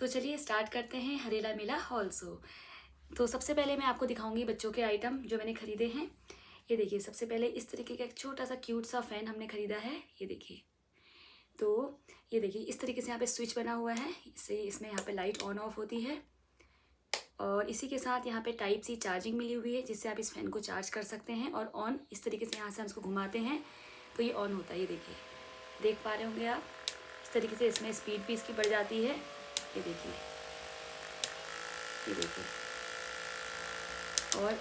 तो चलिए स्टार्ट करते हैं हरेला मेला हॉल शो। तो सबसे पहले मैं आपको दिखाऊंगी बच्चों के आइटम जो मैंने खरीदे हैं। ये देखिए, सबसे पहले इस तरीके का एक छोटा सा क्यूट सा फैन हमने खरीदा है। ये देखिए, तो ये देखिए इस तरीके से यहाँ पे स्विच बना हुआ है, इससे इसमें यहाँ पे लाइट ऑन ऑफ होती है। और इसी के साथ यहाँ पे टाइप सी चार्जिंग मिली हुई है, जिससे आप इस फैन को चार्ज कर सकते हैं। और ऑन इस तरीके से यहाँ से हम इसको घुमाते हैं तो ये ऑन होता है। ये देखिए, देख पा रहे होंगे आप, इस तरीके से इसमें स्पीड भी इसकी बढ़ जाती है। ये देखिए, ये देखिए, और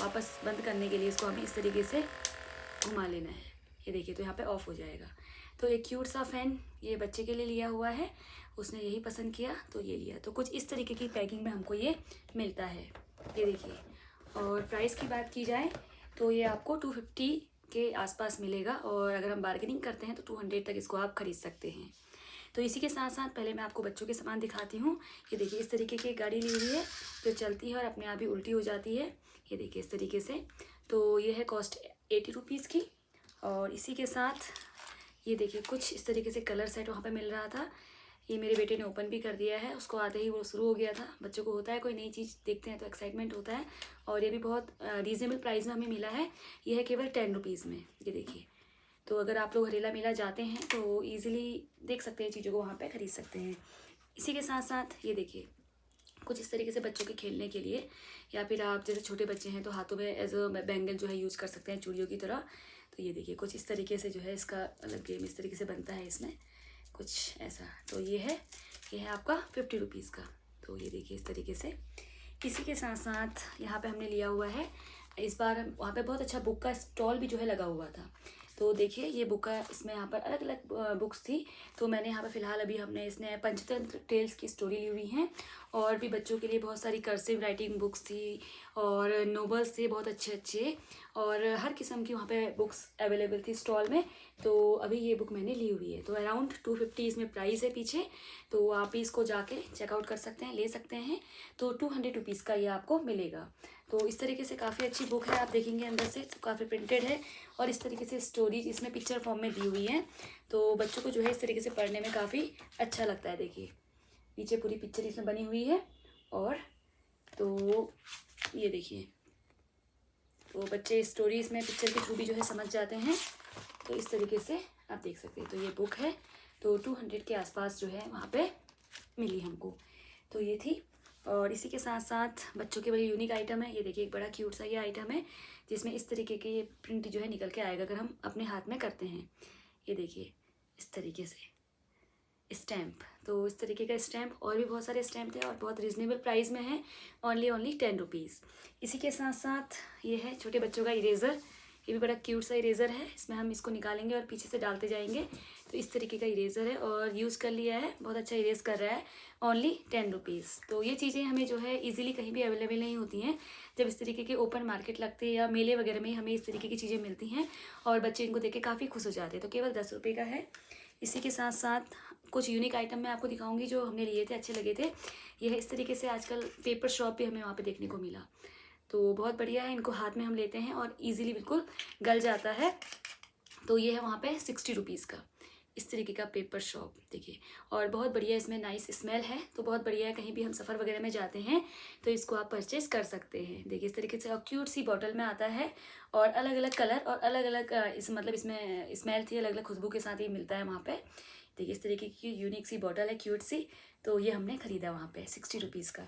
वापस बंद करने के लिए इसको हमें इस तरीके से घुमा लेना है। ये देखिए, तो यहाँ पे ऑफ हो जाएगा। तो एक क्यूट सा फैन ये बच्चे के लिए लिया हुआ है, उसने यही पसंद किया तो ये लिया। तो कुछ इस तरीके की पैकिंग में हमको ये मिलता है। ये देखिए, और प्राइस की बात की जाए तो ये आपको 250 के आसपास मिलेगा, और अगर हम बार्गेनिंग करते हैं तो 200 तक इसको आप खरीद सकते हैं। तो इसी के साथ साथ पहले मैं आपको बच्चों के सामान दिखाती हूँ। ये देखिए, इस तरीके की एक गाड़ी ली हुई है जो चलती है और अपने आप ही उल्टी हो जाती है। ये देखिए इस तरीके से। तो ये है कॉस्ट 80 रुपीज़ की। और इसी के साथ ये देखिए, कुछ इस तरीके से कलर सेट वहाँ पे मिल रहा था। ये मेरे बेटे ने ओपन भी कर दिया है, उसको आते ही वो शुरू हो गया था। बच्चों को होता है कोई नई चीज़ देखते हैं तो एक्साइटमेंट होता है। और ये भी बहुत रीज़नेबल प्राइस में हमें मिला है। ये है केवल 10 रुपीज़ में। ये देखिए, तो अगर आप लोग हरेला मेला जाते हैं तो ईजिली देख सकते हैं, चीज़ों को वहाँ पे ख़रीद सकते हैं। इसी के साथ साथ ये देखिए, कुछ इस तरीके से बच्चों के खेलने के लिए, या फिर आप जैसे छोटे बच्चे हैं तो हाथों में एज अ बैंगल जो है यूज़ कर सकते हैं चूड़ियों की तरह। तो ये देखिए, कुछ इस तरीके से जो है इसका अलग गेम इस तरीके से बनता है इसमें, कुछ ऐसा। तो ये है आपका 50 रुपीज़ का। तो ये देखिए इस तरीके से। इसी के साथ साथ यहाँ पे हमने लिया हुआ है, इस बार वहाँ पे बहुत अच्छा बुक का स्टॉल भी जो है लगा हुआ था। तो देखिए, ये बुक का इसमें यहाँ पर अलग अलग बुक्स थी। तो मैंने यहाँ पर फ़िलहाल अभी हमने इसने पंचतंत्र टेल्स की स्टोरी ली हुई हैं, और भी बच्चों के लिए बहुत सारी कर्सिव राइटिंग बुक्स थी और नोवेल्स थे बहुत अच्छे अच्छे, और हर किस्म की वहाँ पे बुक्स अवेलेबल थी स्टॉल में। तो अभी ये बुक मैंने ली हुई है। तो अराउंड 250 इसमें प्राइस है पीछे। तो आप भी इसको जाके चेकआउट कर सकते हैं, ले सकते हैं। तो 200 रुपीज़ का ये आपको मिलेगा। तो इस तरीके से काफ़ी अच्छी बुक है, आप देखेंगे अंदर से तो काफ़ी प्रिंटेड है, और इस तरीके से स्टोरीज इसमें पिक्चर फॉर्म में दी हुई है। तो बच्चों को जो है इस तरीके से पढ़ने में काफ़ी अच्छा लगता है। देखिए, नीचे पूरी पिक्चर इसमें बनी हुई है। और तो ये देखिए, तो बच्चे स्टोरी इसमें पिक्चर के थ्रू भी जो है समझ जाते हैं। तो इस तरीके से आप देख सकते हैं। तो ये बुक है, तो 200 के आसपास जो है वहाँ पे मिली हमको। तो ये थी। और इसी के साथ साथ बच्चों के बड़ी यूनिक आइटम है। ये देखिए, एक बड़ा क्यूट सा ये आइटम है, जिसमें इस तरीके के ये प्रिंट जो है निकल के आएगा अगर हम अपने हाथ में करते हैं। ये देखिए इस तरीके से स्टैम्प। तो इस तरीके का स्टैम्प, और भी बहुत सारे स्टैम्प थे और बहुत रीज़नेबल प्राइस में है, ओनली 10 रुपीज़। इसी के साथ साथ ये है छोटे बच्चों का इरेज़र। ये भी बड़ा क्यूट सा इरेज़र है, इसमें हम इसको निकालेंगे और पीछे से डालते जाएंगे। तो इस तरीके का इरेज़र है, और यूज़ कर लिया है, बहुत अच्छा इरेज़ कर रहा है, ओनली 10 रुपीज़। तो ये चीज़ें हमें जो है ईजिली कहीं भी अवेलेबल नहीं होती हैं। जब इस तरीके के ओपन मार्केट लगते हैं या मेले वगैरह में हमें इस तरीके की चीज़ें मिलती हैं, और बच्चे इनको देख के काफ़ी खुश हो जाते हैं। तो केवल 10 रुपये का है। इसी के साथ साथ कुछ यूनिक आइटम मैं आपको दिखाऊंगी जो हमने लिए थे, अच्छे लगे थे। यह है इस तरीके से, आजकल पेपर शॉप भी हमें वहाँ पे देखने को मिला। तो बहुत बढ़िया है, इनको हाथ में हम लेते हैं और इजीली बिल्कुल गल जाता है। तो ये है वहाँ पे 60 रुपीज़ का इस तरीके का पेपर शॉप। देखिए, और बहुत बढ़िया इसमें नाइस स्मेल है, तो बहुत बढ़िया है। कहीं भी हम सफ़र वगैरह में जाते हैं तो इसको आप परचेज़ कर सकते हैं। देखिए इस तरीके से, और क्यूट सी बॉटल में आता है, और अलग अलग कलर और अलग अलग इस मतलब इसमें स्मेल थी, अलग अलग खुशबू के साथ ही मिलता है वहाँ पे। देखिए इस तरीके की यूनिक सी बॉटल है, क्यूट सी। तो ये हमने ख़रीदा वहाँ पे 60 रुपीज़ का।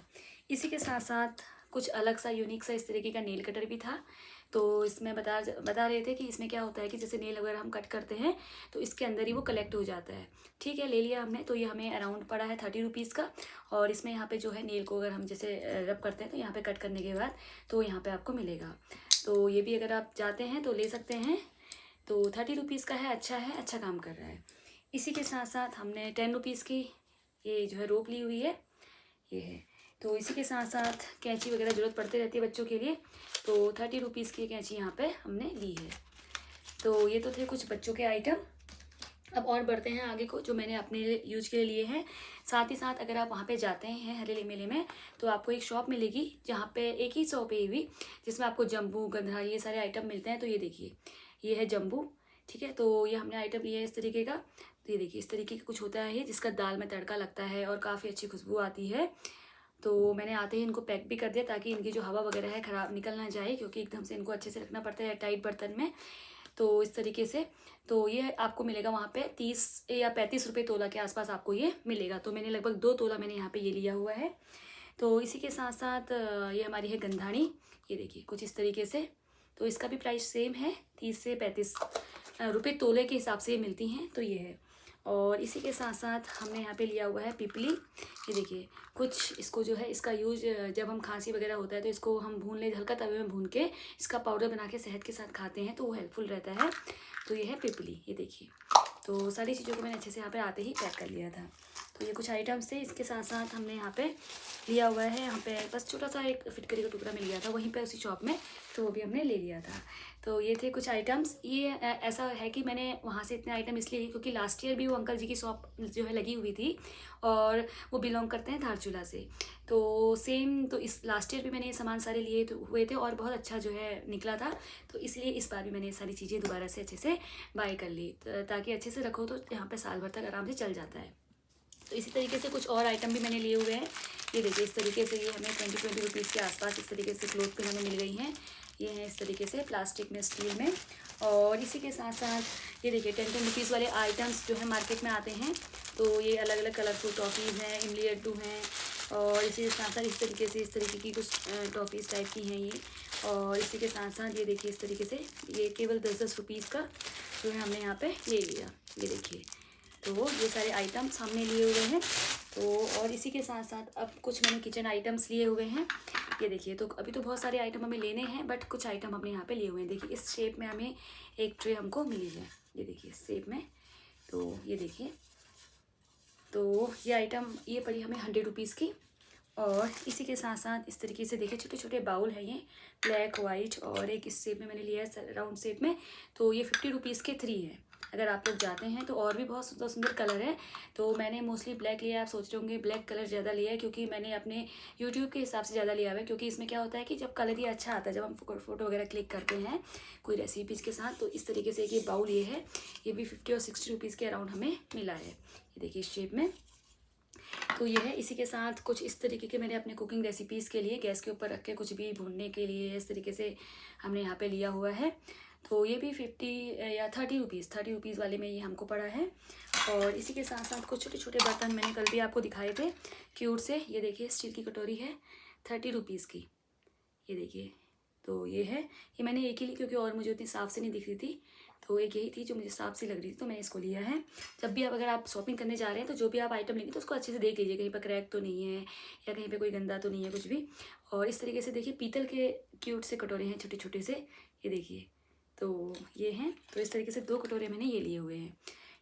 इसी के साथ साथ कुछ अलग सा यूनिक सा इस तरीके का नेल कटर भी था। तो इसमें बता रहे थे कि इसमें क्या होता है कि जैसे नेल वगैरह हम कट करते हैं तो इसके अंदर ही वो कलेक्ट हो जाता है। ठीक है, ले लिया हमने। तो ये हमें अराउंड पड़ा है 30 रुपीज़ का। और इसमें यहाँ पे जो है नेल को अगर हम जैसे रब करते हैं तो यहाँ पे कट करने के बाद तो यहाँ पे आपको मिलेगा। तो ये भी अगर आप जाते हैं तो ले सकते हैं। तो 30 रुपीज़ का है, अच्छा काम कर रहा है। इसी के साथ साथ हमने 10 रुपीज़ की ये जो है रोप ली हुई है, ये है। तो इसी के साथ साथ कैंची वगैरह ज़रूरत पड़ती रहती है बच्चों के लिए, तो 30 रुपीज़ की कैंची यहाँ पे हमने ली है। तो ये तो थे कुछ बच्चों के आइटम। अब और बढ़ते हैं आगे को, जो मैंने अपने यूज के लिए लिए हैं। साथ ही साथ अगर आप वहाँ पे जाते हैं हरेली मेले में, तो आपको एक शॉप मिलेगी जहाँ पे एक ही शॉप है ये भी, जिसमें आपको जम्बू, गंधरा, ये सारे आइटम मिलते हैं। तो ये देखिए, ये है जम्बू। ठीक है, तो ये हमने आइटम लिया है इस तरीके का। तो ये देखिए इस तरीके का कुछ होता है ये, जिसका दाल में तड़का लगता है और काफ़ी अच्छी खुशबू आती है। तो मैंने आते ही इनको पैक भी कर दिया ताकि इनकी जो हवा वगैरह है ख़राब निकल ना जाए, क्योंकि एकदम से इनको अच्छे से रखना पड़ता है टाइट बर्तन में। तो इस तरीके से तो ये आपको मिलेगा वहाँ पे 30 या 35 रुपये तोला के आसपास आपको ये मिलेगा। तो मैंने लगभग 2 तोला मैंने यहाँ पे ये लिया हुआ है। तो इसी के साथ साथ ये हमारी है गंधानी, ये देखिए कुछ इस तरीके से। तो इसका भी प्राइस सेम है, 30 से 35 रुपये तोले के हिसाब से ये मिलती हैं। तो ये है। और इसी के साथ साथ हमने यहाँ पे लिया हुआ है पिपली, ये देखिए कुछ इसको जो है इसका यूज जब हम खांसी वगैरह होता है तो इसको हम भून ले, हल्का तवे में भून के इसका पाउडर बना के शहद के साथ खाते हैं तो वो हेल्पफुल रहता है। तो ये है पिपली, ये देखिए। तो सारी चीज़ों को मैंने अच्छे से यहाँ पे आते ही पैक कर लिया था। तो ये कुछ आइटम्स थे। इसके साथ साथ हमने यहाँ पे लिया हुआ है, यहाँ पे बस छोटा सा एक फिटकरी का टुकड़ा मिल गया था वहीं पे उसी शॉप में, तो वो भी हमने ले लिया था। तो ये थे कुछ आइटम्स। ये ऐसा है कि मैंने वहाँ से इतने आइटम इसलिए लिए क्योंकि लास्ट ईयर भी वो अंकल जी की शॉप जो है लगी हुई थी और वो बिलोंग करते हैं धारचूला से। तो सेम तो इस लास्ट ईयर भी मैंने ये सामान सारे लिए हुए थे और बहुत अच्छा जो है निकला था। तो इसलिए इस बार भी मैंने ये सारी चीज़ें दोबारा से अच्छे से बाय कर ली, ताकि अच्छे से रखो तो यहाँ पे साल भर तक आराम से चल जाता है। तो इसी तरीके से कुछ और आइटम भी मैंने लिए हुए हैं। ये देखिए इस तरीके से ये हमें 20 रुपीज़ के आसपास इस तरीके से क्लोथ पिन हमें मिल गई हैं। ये हैं इस तरीके से प्लास्टिक में, स्टील में। और इसी के साथ साथ ये देखिए 10 रुपीज़ वाले आइटम्स जो है मार्केट में आते हैं। तो ये अलग अलग कलरफुल टॉफ़ीज़ हैं, इमली लड्डू हैं। और इसी के साथ साथ इस तरीके से इस तरीके की कुछ टॉफ़ीज़ टाइप की हैं ये। और इसी के साथ साथ ये देखिए इस तरीके से ये केवल 10-10 रुपीज़ का जो है हमने यहाँ पे ले लिया, ये देखिए। तो ये सारे आइटम्स हमने लिए हुए हैं। तो और इसी के साथ साथ अब कुछ मैंने किचन आइटम्स लिए हुए हैं, ये देखिए। तो अभी तो बहुत सारे आइटम हमें लेने हैं, बट कुछ आइटम हमने यहाँ पे लिए हुए हैं। देखिए इस शेप में हमें एक ट्रे हमको मिली है, ये देखिए इस शेप में। तो ये देखिए, तो ये आइटम ये पड़ी हमें 100 रुपीज़ की। और इसी के साथ साथ इस तरीके से देखिए छोटे छोटे बाउल हैं, ये ब्लैक वाइट और एक इस शेप में मैंने लिया है राउंड शेप में। तो ये 50 रुपीज़ के 3 हैं। अगर आप लोग जाते हैं तो और भी बहुत सुंदर सुंदर कलर है। तो मैंने मोस्टली ब्लैक लिया है। आप सोच रहे होंगे ब्लैक कलर ज़्यादा लिया है, क्योंकि मैंने अपने यूट्यूब के हिसाब से ज़्यादा लिया हुआ है। क्योंकि इसमें क्या होता है कि जब कलर ये अच्छा आता है, जब हम फ़ोटो वगैरह क्लिक करते हैं कोई रेसिपीज़ के साथ, तो इस तरीके से ये बाउल ये है, ये भी 50 और 60 रुपीज़ के अराउंड हमें मिला है, ये देखिए इस शेप में। तो ये है। इसी के साथ कुछ इस तरीके के मैंने अपने कुकिंग रेसिपीज़ के लिए गैस के ऊपर रख के कुछ भी भूनने के लिए इस तरीके से हमने यहाँ पे लिया हुआ है। तो ये भी 50 या 30 रुपीज़ वाले में ये हमको पड़ा है। और इसी के साथ साथ कुछ छोटे छोटे बर्तन मैंने कल भी आपको दिखाए थे क्यूट से, ये देखिए स्टील की कटोरी है 30 रुपीज़ की, ये देखिए। तो ये है, ये मैंने एक ही ली क्योंकि और मुझे उतनी साफ से नहीं दिख रही थी। तो एक यही थी जो मुझे साफ सी लग रही थी, तो मैंने इसको लिया है। जब भी आप अगर आप शॉपिंग करने जा रहे हैं तो जो भी आप आइटम लेंगे तो उसको अच्छे से देख लीजिए, कहीं पर क्रैक तो नहीं है या कहीं पे कोई गंदा तो नहीं है कुछ भी। और इस तरीके से देखिए पीतल के क्यूट से कटोरे हैं छोटे छोटे से, ये देखिए। तो ये हैं। तो इस तरीके से 2 कटोरे मैंने ये लिए हुए हैं,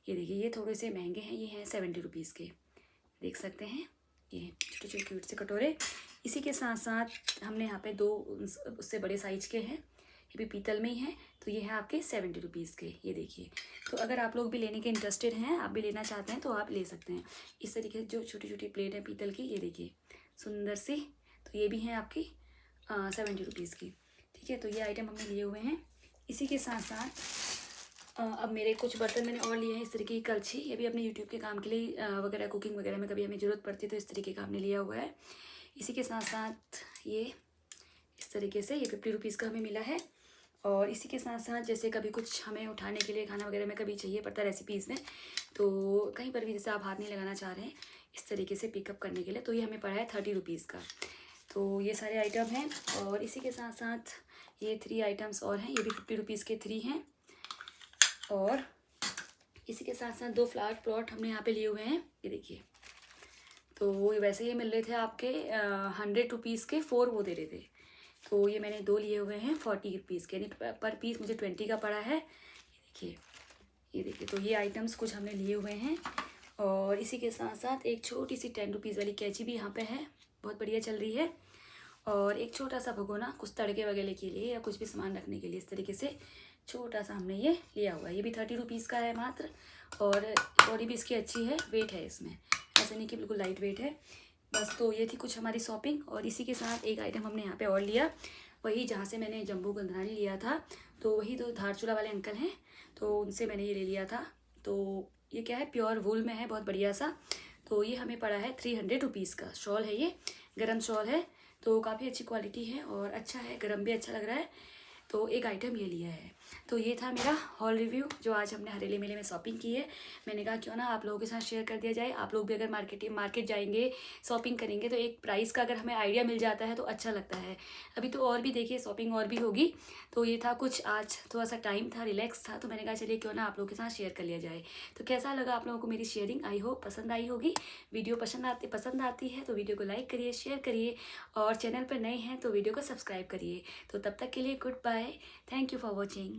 ये देखिए। ये थोड़े से महंगे हैं, ये हैं 70 रुपीज़ के, देख सकते हैं। ये छोटे छोटे क्यूट से कटोरे। इसी के साथ साथ हमने यहाँ पे 2 उससे बड़े साइज के हैं, ये भी पीतल में ही है। तो ये है आपके 70 रुपीज़ के, ये देखिए। तो अगर आप लोग भी लेने के इंटरेस्टेड हैं, आप भी लेना चाहते हैं तो आप ले सकते हैं। इस तरीके से जो छोटी छोटी प्लेट है पीतल की, ये देखिए सुंदर सी। तो ये भी हैं आपकी 70 रुपीज़ की, ठीक है। तो ये आइटम हमने लिए हुए हैं। इसी के साथ साथ अब मेरे कुछ बर्तन मैंने और लिए हैं, इस तरीके की कलछी, ये भी अपने यूट्यूब के काम के लिए वगैरह कुकिंग वगैरह में कभी हमें ज़रूरत पड़ती है तो इस तरीके का हमने लिया हुआ है। इसी के साथ साथ ये इस तरीके से ये 50 रुपीज़ का हमें मिला है। और इसी के साथ साथ जैसे कभी कुछ हमें उठाने के लिए खाना वगैरह में कभी चाहिए पड़ता है रेसिपीज़ में, तो कहीं पर भी जैसे आप हाथ नहीं लगाना चाह रहे हैं इस तरीके से पिकअप करने के लिए, तो ये हमें पड़ा है 30 रुपीज़ का। तो ये सारे आइटम हैं। और इसी के साथ साथ ये 3 आइटम्स और हैं, ये भी 50 रुपीज़ के 3 हैं। और इसी के साथ साथ 2 फ्लावर पॉट हमने यहाँ पे लिए हुए हैं, ये देखिए। तो वैसे ये मिल रहे थे आपके 100 रुपीज़ के 4 वो दे रहे थे। तो ये मैंने 2 लिए हुए हैं 40 रुपीज़ के, यानी पर पीस मुझे 20 का पड़ा है, ये देखिए। ये देखिए, तो ये आइटम्स कुछ हमने लिए हुए हैं। और इसी के साथ साथ एक छोटी सी 10 रुपीज़ वाली कैंची भी यहाँ पे है, बहुत बढ़िया चल रही है। और एक छोटा सा भगोना कुछ तड़के वगैरह के लिए या कुछ भी सामान रखने के लिए, इस तरीके से छोटा सा हमने ये लिया हुआ है। ये भी 30 रुपीज़ का है मात्र। और बॉडी भी इसकी अच्छी है, वेट है इसमें, ऐसा नहीं कि बिल्कुल लाइट वेट है। बस तो ये थी कुछ हमारी शॉपिंग। और इसी के साथ एक आइटम हमने यहाँ पे और लिया, वही जहाँ से मैंने जम्बू गंधानी लिया था, तो वही 2 धारचूला वाले अंकल हैं, तो उनसे मैंने ये ले लिया था। तो ये क्या है, प्योर वूल में है, बहुत बढ़िया सा। तो ये हमें पड़ा है 300 रुपीज़ का शॉल है, ये गरम शॉल है। तो काफ़ी अच्छी क्वालिटी है और अच्छा है, गरम भी अच्छा लग रहा है। तो एक आइटम ये लिया है। तो ये था मेरा हॉल रिव्यू जो आज हमने हरेली मेले में शॉपिंग की है। मैंने कहा क्यों ना आप लोगों के साथ शेयर कर दिया जाए। आप लोग भी अगर मार्केट जाएंगे, शॉपिंग करेंगे, तो एक प्राइस का अगर हमें आइडिया मिल जाता है तो अच्छा लगता है। अभी तो और भी देखिए शॉपिंग और भी होगी। तो ये था कुछ, आज थोड़ा सा टाइम था, रिलैक्स था, तो मैंने कहा चलिए क्यों ना आप लोगों के साथ शेयर कर लिया जाए। तो कैसा लगा आप लोगों को मेरी शेयरिंग? आई होप पसंद आई होगी। वीडियो पसंद आती है तो वीडियो को लाइक करिए, शेयर करिए, और चैनल पर नए हैं तो वीडियो को सब्सक्राइब करिए। तो तब तक के लिए good bye. Thank you for watching.